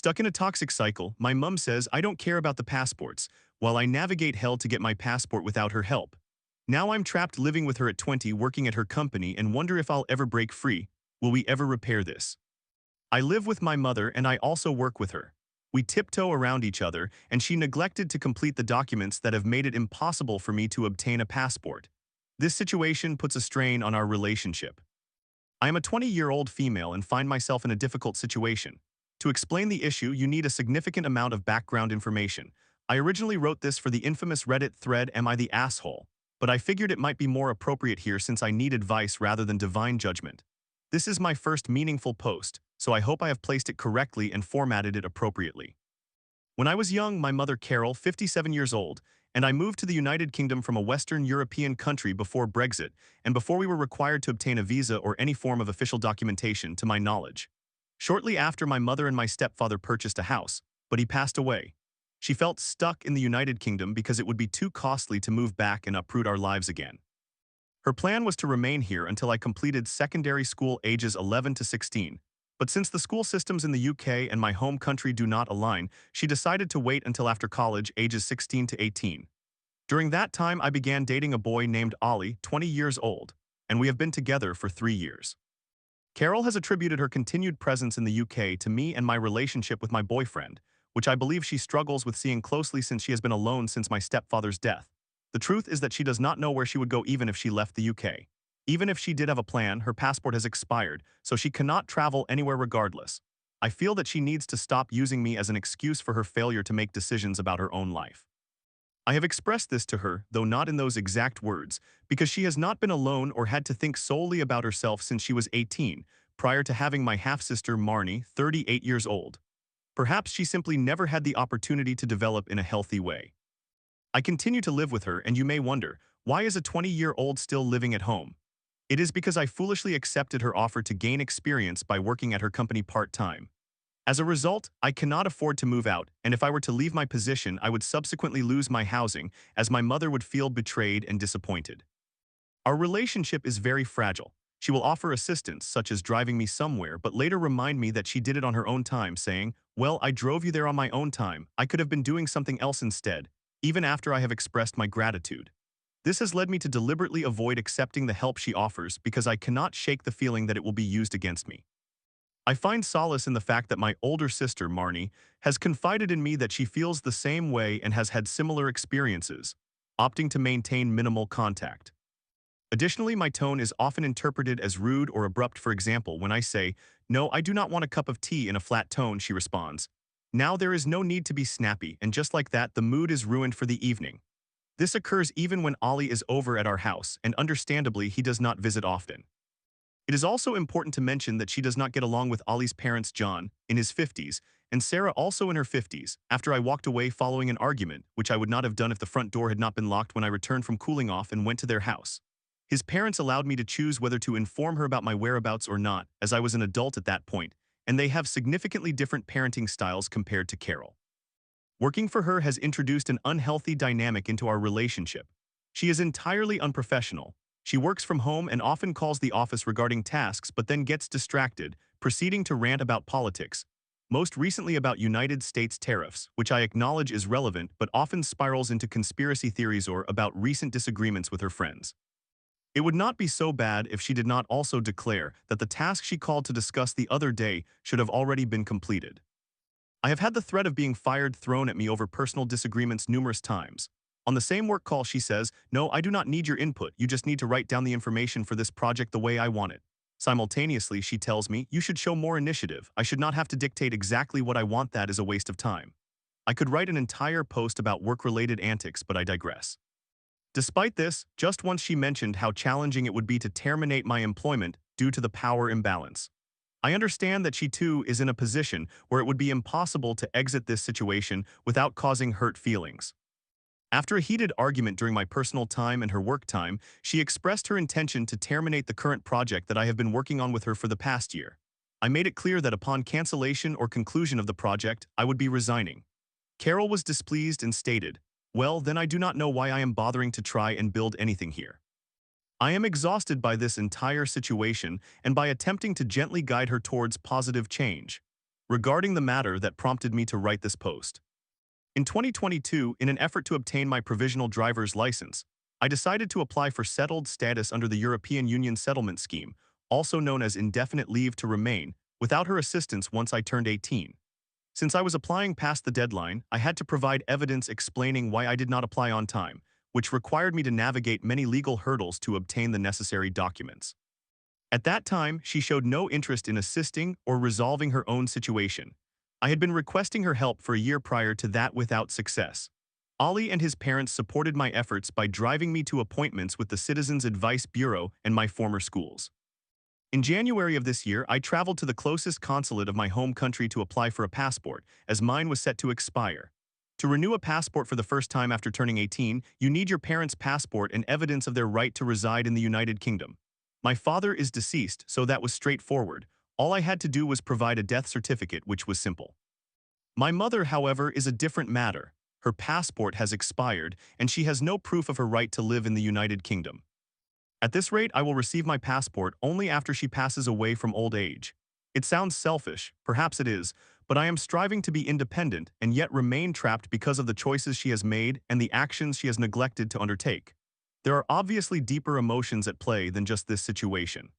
Stuck in a toxic cycle, my mum says I don't care about the passports, while I navigate hell to get my passport without her help. Now I'm trapped living with her at 20, working at her company, and wonder if I'll ever break free. Will we ever repair this? I live with my mother and I also work with her. We tiptoe around each other, and she neglected to complete the documents that have made it impossible for me to obtain a passport. This situation puts a strain on our relationship. I am a 20-year-old female and find myself in a difficult situation. To explain the issue, you need a significant amount of background information. I originally wrote this for the infamous Reddit thread, "Am I the asshole?" But I figured it might be more appropriate here since I need advice rather than divine judgment. This is my first meaningful post, so I hope I have placed it correctly and formatted it appropriately. When I was young, my mother Carol, 57 years old, and I moved to the United Kingdom from a Western European country before Brexit, and before we were required to obtain a visa or any form of official documentation, to my knowledge. Shortly after, my mother and my stepfather purchased a house, but he passed away. She felt stuck in the United Kingdom because it would be too costly to move back and uproot our lives again. Her plan was to remain here until I completed secondary school ages 11 to 16, but since the school systems in the UK and my home country do not align, she decided to wait until after college, ages 16 to 18. During that time, I began dating a boy named Ollie, 20 years old, and we have been together for 3 years. Carol has attributed her continued presence in the UK to me and my relationship with my boyfriend, which I believe she struggles with seeing closely since she has been alone since my stepfather's death. The truth is that she does not know where she would go even if she left the UK. Even if she did have a plan, her passport has expired, so she cannot travel anywhere regardless. I feel that she needs to stop using me as an excuse for her failure to make decisions about her own life. I have expressed this to her, though not in those exact words, because she has not been alone or had to think solely about herself since she was 18, prior to having my half-sister Marnie, 38 years old. Perhaps she simply never had the opportunity to develop in a healthy way. I continue to live with her, and you may wonder, why is a 20-year-old still living at home? It is because I foolishly accepted her offer to gain experience by working at her company part-time. As a result, I cannot afford to move out, and if I were to leave my position, I would subsequently lose my housing, as my mother would feel betrayed and disappointed. Our relationship is very fragile. She will offer assistance, such as driving me somewhere, but later remind me that she did it on her own time, saying, "Well, I drove you there on my own time. I could have been doing something else instead," even after I have expressed my gratitude. This has led me to deliberately avoid accepting the help she offers because I cannot shake the feeling that it will be used against me. I find solace in the fact that my older sister, Marnie, has confided in me that she feels the same way and has had similar experiences, opting to maintain minimal contact. Additionally, my tone is often interpreted as rude or abrupt. For example, when I say, "No, I do not want a cup of tea," in a flat tone, she responds, "Now there is no need to be snappy," and just like that, the mood is ruined for the evening. This occurs even when Ollie is over at our house, and understandably, he does not visit often. It is also important to mention that she does not get along with Ollie's parents, John, in his 50s, and Sarah, also in her 50s, after I walked away following an argument, which I would not have done if the front door had not been locked when I returned from cooling off and went to their house. His parents allowed me to choose whether to inform her about my whereabouts or not, as I was an adult at that point, and they have significantly different parenting styles compared to Carol. Working for her has introduced an unhealthy dynamic into our relationship. She is entirely unprofessional. She works from home and often calls the office regarding tasks but then gets distracted, proceeding to rant about politics, most recently about United States tariffs, which I acknowledge is relevant but often spirals into conspiracy theories or about recent disagreements with her friends. It would not be so bad if she did not also declare that the task she called to discuss the other day should have already been completed. I have had the threat of being fired thrown at me over personal disagreements numerous times. On the same work call, she says, "No, I do not need your input, you just need to write down the information for this project the way I want it." Simultaneously, she tells me, "You should show more initiative, I should not have to dictate exactly what I want, that is a waste of time." I could write an entire post about work-related antics, but I digress. Despite this, just once she mentioned how challenging it would be to terminate my employment due to the power imbalance. I understand that she too is in a position where it would be impossible to exit this situation without causing hurt feelings. After a heated argument during my personal time and her work time, she expressed her intention to terminate the current project that I have been working on with her for the past year. I made it clear that upon cancellation or conclusion of the project, I would be resigning. Carol was displeased and stated, "Well, then I do not know why I am bothering to try and build anything here." I am exhausted by this entire situation and by attempting to gently guide her towards positive change. regarding the matter that prompted me to write this post. In 2022, in an effort to obtain my provisional driver's license, I decided to apply for settled status under the European Union Settlement Scheme, also known as indefinite leave to remain, without her assistance once I turned 18. Since I was applying past the deadline, I had to provide evidence explaining why I did not apply on time, which required me to navigate many legal hurdles to obtain the necessary documents. At that time, she showed no interest in assisting or resolving her own situation. I had been requesting her help for a year prior to that without success. Ali and his parents supported my efforts by driving me to appointments with the Citizens Advice Bureau and my former schools. In January of this year, I traveled to the closest consulate of my home country to apply for a passport, as mine was set to expire. To renew a passport for the first time after turning 18, you need your parents' passport and evidence of their right to reside in the United Kingdom. My father is deceased, so that was straightforward. All I had to do was provide a death certificate, which was simple. My mother, however, is a different matter. Her passport has expired, and she has no proof of her right to live in the United Kingdom. At this rate, I will receive my passport only after she passes away from old age. It sounds selfish, perhaps it is, but I am striving to be independent and yet remain trapped because of the choices she has made and the actions she has neglected to undertake. There are obviously deeper emotions at play than just this situation.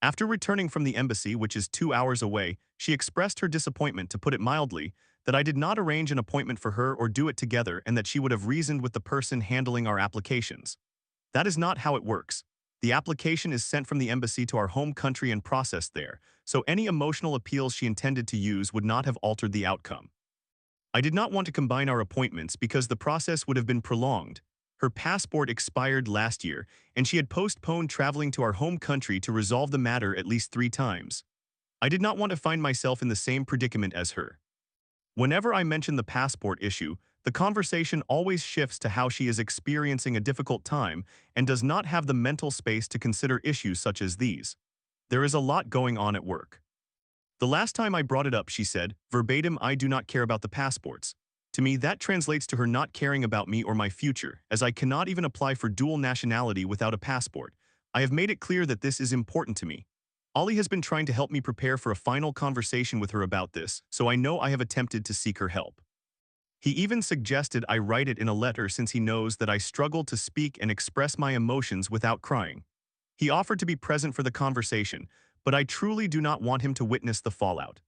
After returning from the embassy, which is 2 hours away, she expressed her disappointment, to put it mildly, that I did not arrange an appointment for her or do it together, and that she would have reasoned with the person handling our applications. That is not how it works. The application is sent from the embassy to our home country and processed there, so any emotional appeals she intended to use would not have altered the outcome. I did not want to combine our appointments because the process would have been prolonged. Her passport expired last year, and she had postponed traveling to our home country to resolve the matter at least 3 times. I did not want to find myself in the same predicament as her. Whenever I mention the passport issue, the conversation always shifts to how she is experiencing a difficult time and does not have the mental space to consider issues such as these. There is a lot going on at work. The last time I brought it up, she said, verbatim, "I do not care about the passports." To me, that translates to her not caring about me or my future, as I cannot even apply for dual nationality without a passport. I have made it clear that this is important to me. Ollie has been trying to help me prepare for a final conversation with her about this, so I know I have attempted to seek her help. He even suggested I write it in a letter since he knows that I struggle to speak and express my emotions without crying. He offered to be present for the conversation, but I truly do not want him to witness the fallout.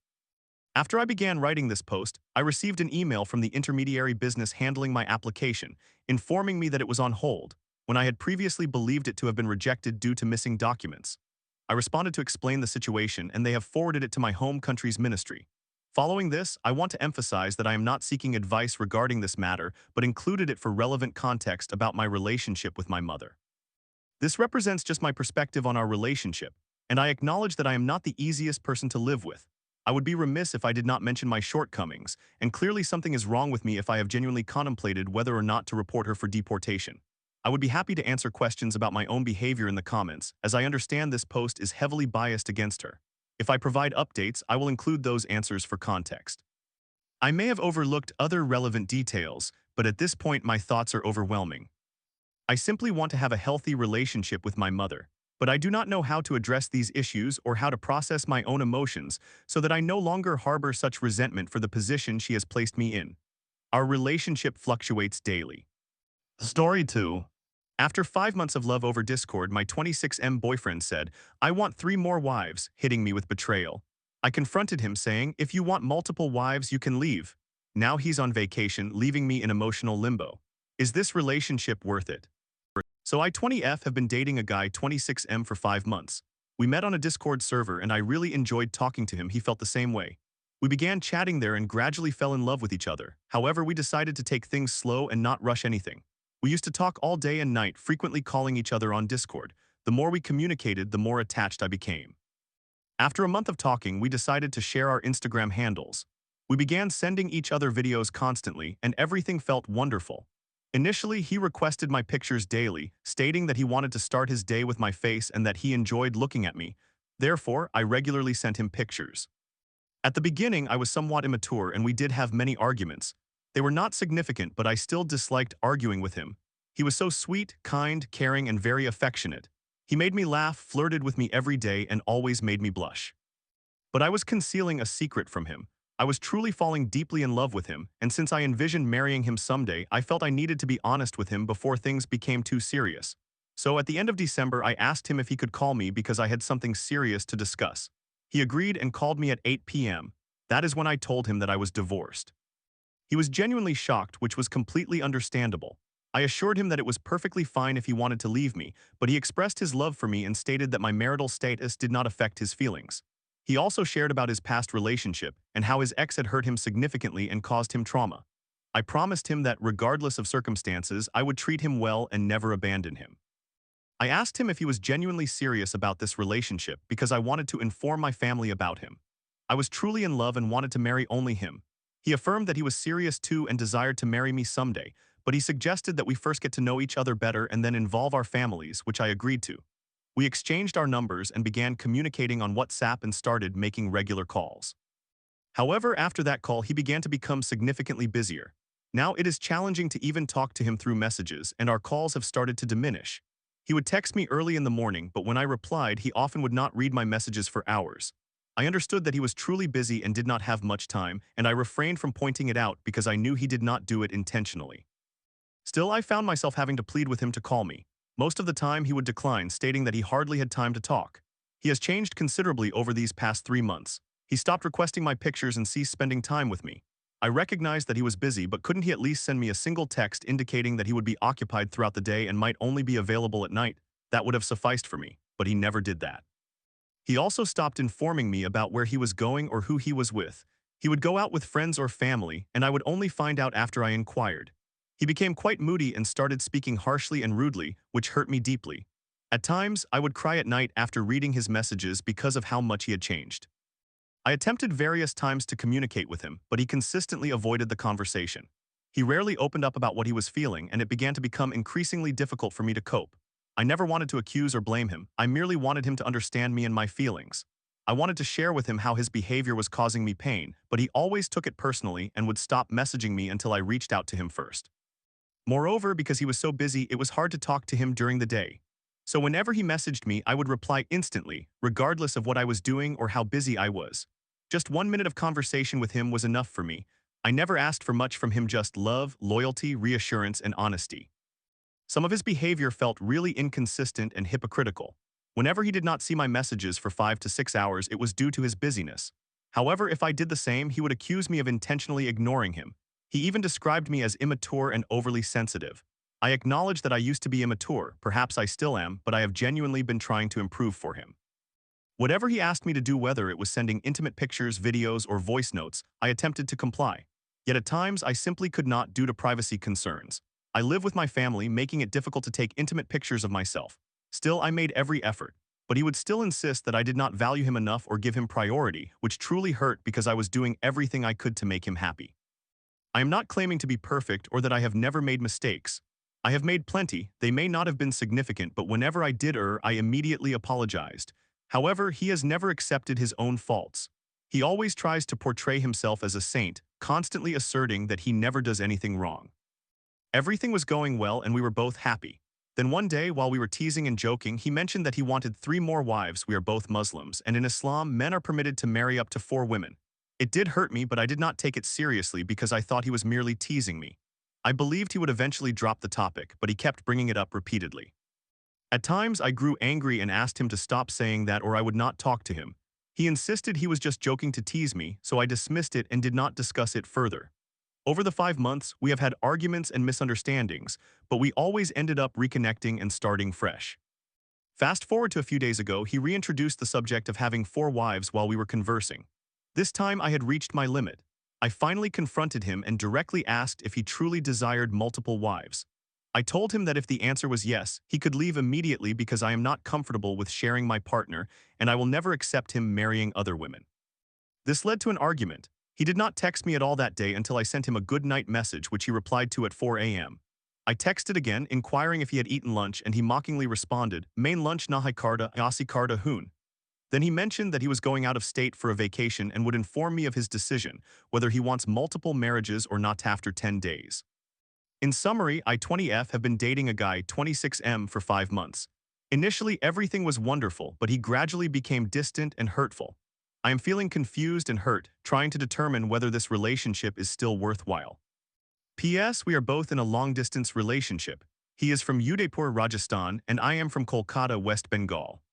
After I began writing this post, I received an email from the intermediary business handling my application, informing me that it was on hold, when I had previously believed it to have been rejected due to missing documents. I responded to explain the situation, and they have forwarded it to my home country's ministry. Following this, I want to emphasize that I am not seeking advice regarding this matter, but included it for relevant context about my relationship with my mother. This represents just my perspective on our relationship, and I acknowledge that I am not the easiest person to live with. I would be remiss if I did not mention my shortcomings, and clearly something is wrong with me if I have genuinely contemplated whether or not to report her for deportation. I would be happy to answer questions about my own behavior in the comments, as I understand this post is heavily biased against her. If I provide updates, I will include those answers for context. I may have overlooked other relevant details, but at this point my thoughts are overwhelming. I simply want to have a healthy relationship with my mother, but I do not know how to address these issues or how to process my own emotions so that I no longer harbor such resentment for the position she has placed me in. Our relationship fluctuates daily. Story 2. After 5 months of love over Discord, my 26M boyfriend said, "I want 3 more wives," hitting me with betrayal. I confronted him saying, "If you want multiple wives, you can leave." Now he's on vacation, leaving me in emotional limbo. Is this relationship worth it? So I 20F have been dating a guy 26M for 5 months. We met on a Discord server and I really enjoyed talking to him. He felt the same way. We began chatting there and gradually fell in love with each other. However, we decided to take things slow and not rush anything. We used to talk all day and night, frequently calling each other on Discord. The more we communicated, the more attached I became. After a month of talking, we decided to share our Instagram handles. We began sending each other videos constantly, and everything felt wonderful. Initially, he requested my pictures daily, stating that he wanted to start his day with my face and that he enjoyed looking at me. Therefore, I regularly sent him pictures. At the beginning, I was somewhat immature and we did have many arguments. They were not significant, but I still disliked arguing with him. He was so sweet, kind, caring, and very affectionate. He made me laugh, flirted with me every day, and always made me blush. But I was concealing a secret from him. I was truly falling deeply in love with him, and since I envisioned marrying him someday, I felt I needed to be honest with him before things became too serious. So at the end of December, I asked him if he could call me because I had something serious to discuss. He agreed and called me at 8 p.m. That is when I told him that I was divorced. He was genuinely shocked, which was completely understandable. I assured him that it was perfectly fine if he wanted to leave me, but he expressed his love for me and stated that my marital status did not affect his feelings. He also shared about his past relationship and how his ex had hurt him significantly and caused him trauma. I promised him that regardless of circumstances, I would treat him well and never abandon him. I asked him if he was genuinely serious about this relationship because I wanted to inform my family about him. I was truly in love and wanted to marry only him. He affirmed that he was serious too and desired to marry me someday, but he suggested that we first get to know each other better and then involve our families, which I agreed to. We exchanged our numbers and began communicating on WhatsApp and started making regular calls. However, after that call, he began to become significantly busier. Now it is challenging to even talk to him through messages, and our calls have started to diminish. He would text me early in the morning, but when I replied, he often would not read my messages for hours. I understood that he was truly busy and did not have much time, and I refrained from pointing it out because I knew he did not do it intentionally. Still, I found myself having to plead with him to call me. Most of the time, he would decline, stating that he hardly had time to talk. He has changed considerably over these past 3 months. He stopped requesting my pictures and ceased spending time with me. I recognized that he was busy, but couldn't he at least send me a single text indicating that he would be occupied throughout the day and might only be available at night? That would have sufficed for me, but he never did that. He also stopped informing me about where he was going or who he was with. He would go out with friends or family, and I would only find out after I inquired. He became quite moody and started speaking harshly and rudely, which hurt me deeply. At times, I would cry at night after reading his messages because of how much he had changed. I attempted various times to communicate with him, but he consistently avoided the conversation. He rarely opened up about what he was feeling, and it began to become increasingly difficult for me to cope. I never wanted to accuse or blame him. I merely wanted him to understand me and my feelings. I wanted to share with him how his behavior was causing me pain, but he always took it personally and would stop messaging me until I reached out to him first. Moreover, because he was so busy, it was hard to talk to him during the day. So whenever he messaged me, I would reply instantly, regardless of what I was doing or how busy I was. Just 1 minute of conversation with him was enough for me. I never asked for much from him, just love, loyalty, reassurance, and honesty. Some of his behavior felt really inconsistent and hypocritical. Whenever he did not see my messages for 5 to 6 hours, it was due to his busyness. However, if I did the same, he would accuse me of intentionally ignoring him. He even described me as immature and overly sensitive. I acknowledge that I used to be immature, perhaps I still am, but I have genuinely been trying to improve for him. Whatever he asked me to do, whether it was sending intimate pictures, videos, or voice notes, I attempted to comply. Yet at times, I simply could not due to privacy concerns. I live with my family, making it difficult to take intimate pictures of myself. Still, I made every effort, but he would still insist that I did not value him enough or give him priority, which truly hurt because I was doing everything I could to make him happy. I am not claiming to be perfect or that I have never made mistakes. I have made plenty. They may not have been significant, but whenever I did err, I immediately apologized. However, he has never accepted his own faults. He always tries to portray himself as a saint, constantly asserting that he never does anything wrong. Everything was going well and we were both happy. Then one day, while we were teasing and joking, he mentioned that he wanted 3 more wives. We are both Muslims, and in Islam, men are permitted to marry up to 4 women. It did hurt me, but I did not take it seriously because I thought he was merely teasing me. I believed he would eventually drop the topic, but he kept bringing it up repeatedly. At times, I grew angry and asked him to stop saying that or I would not talk to him. He insisted he was just joking to tease me, so I dismissed it and did not discuss it further. Over the 5 months, we have had arguments and misunderstandings, but we always ended up reconnecting and starting fresh. Fast forward to a few days ago, he reintroduced the subject of having 4 wives while we were conversing. This time I had reached my limit. I finally confronted him and directly asked if he truly desired multiple wives. I told him that if the answer was yes, he could leave immediately because I am not comfortable with sharing my partner and I will never accept him marrying other women. This led to an argument. He did not text me at all that day until I sent him a good night message, which he replied to at 4 a.m. I texted again, inquiring if he had eaten lunch, and he mockingly responded, "Main lunch nahi karda, ayasi karda hoon." Then he mentioned that he was going out of state for a vacation and would inform me of his decision, whether he wants multiple marriages or not after 10 days. In summary, I 20F have been dating a guy 26M for 5 months. Initially, everything was wonderful, but he gradually became distant and hurtful. I am feeling confused and hurt, trying to determine whether this relationship is still worthwhile. P.S. We are both in a long-distance relationship. He is from Udaipur, Rajasthan, and I am from Kolkata, West Bengal.